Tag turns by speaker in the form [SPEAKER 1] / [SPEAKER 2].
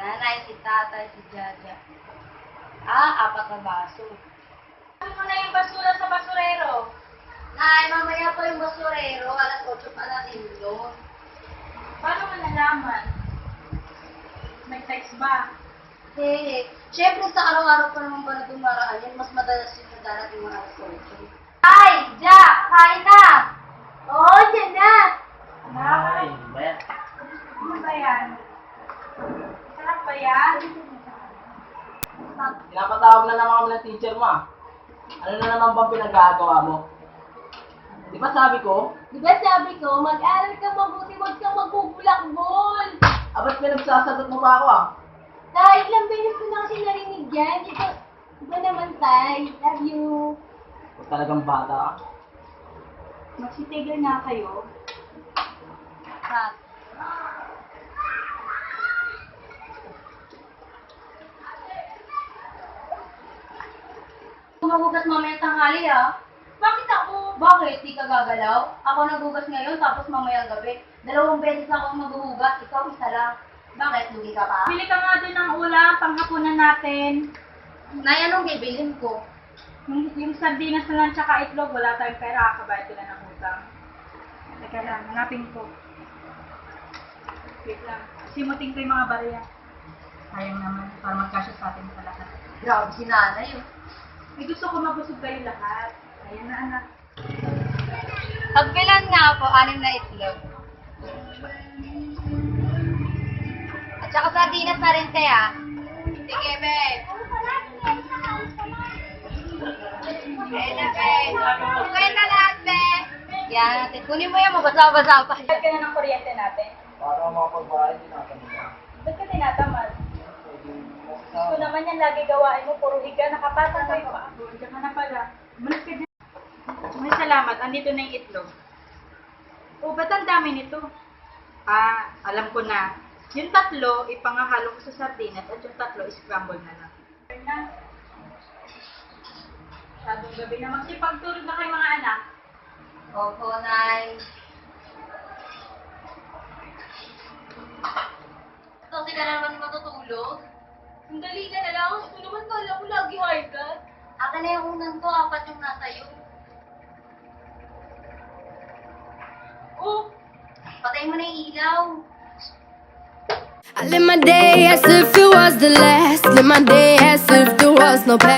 [SPEAKER 1] nanay, si tatay, si Jaja. Ah, 4 na baso.
[SPEAKER 2] Ano mo na yung basura sa basurero?
[SPEAKER 1] Nay, mamaya po yung basurero, alas 8 pa natin yun.
[SPEAKER 2] Paano mo nalaman? May text ba?
[SPEAKER 1] Siyempre sa araw-araw pa naman ba na dumaraan yan, mas madalas yung darating mga alas 8. Ay, Jack, kain na! Oo, dyan na!
[SPEAKER 3] Ay, bayan.
[SPEAKER 2] Ano ba yan? Sarap ba yan?
[SPEAKER 3] Pinapatawag na naman kami ng teacher mo ah. Ano na naman bang pinagagawa mo? Di ba sabi ko?
[SPEAKER 1] Mag-aral ka mabuti, huwag kang magbubulakbol!
[SPEAKER 3] Ba't pinagsasagot mo pa ako ah?
[SPEAKER 1] Tay, ilang beses ko na kasi narinig yan. Iba naman, Tay. Love you.
[SPEAKER 3] Huwag talagang bata ka.
[SPEAKER 2] Magsitigil nga kayo.
[SPEAKER 1] Kat. Magugas mamaya tanghali ah.
[SPEAKER 2] Bakit ako?
[SPEAKER 1] Bakit? Di ka gagalaw? Ako nagugas ngayon tapos mamayang gabi. 2 beses ako maghuhugas, ikaw isa lang. Bakit? Lugi ka pa?
[SPEAKER 2] Bili ka nga din ng ulam, panghapunan natin.
[SPEAKER 1] Nay, anong bibilin ko?
[SPEAKER 2] Yung sardinas na lang tsaka itlog, wala tayong pera, kakabayad ko na ng utang. Teka lang, hanapin ko. Wait lang. Simutin ko yung mga barya. Sayang naman, para magkasya sa atin sa lahat.
[SPEAKER 1] Grabe si nanay oh.
[SPEAKER 2] May gusto ko mabusog kayo lahat. Ayan na anak.
[SPEAKER 1] Pagbilan nga po, 6 na itlog. At saka sardinas na rin kaya. Sige, be. Kuya na lahat, be. Yan natin. Kunin mo yan, mabasa-basa pa.
[SPEAKER 2] Bayad ka na ng kuryente natin.
[SPEAKER 3] Para makapagbahay din natin.
[SPEAKER 2] Ba't ka tinatamad? Gusto naman yan, lagi gawain mo, puro higa, nakapatang kayo pa. Diyan ka na pala. Malas ka dyan. May salamat, andito na yung itlog. Oh, ba't ang dami nito? Ah, alam ko na. Yung 3, ipangahalo ko sa sardinas at yung 3, scramble na lang. Na. Masyadong gabi na. Magsipagtulog na kayo mga anak.
[SPEAKER 1] Opo, Nay. Hindi ka na naman matutulog?
[SPEAKER 2] Sandali ka na lang. Ito naman kala ko lagi high blood.
[SPEAKER 1] Akin na yung unang to, 4 yung nasa iyo.
[SPEAKER 2] Oh,
[SPEAKER 1] Patayin mo na yung ilaw.
[SPEAKER 4] I live my day as if it was the last. Live my day as if there was no past.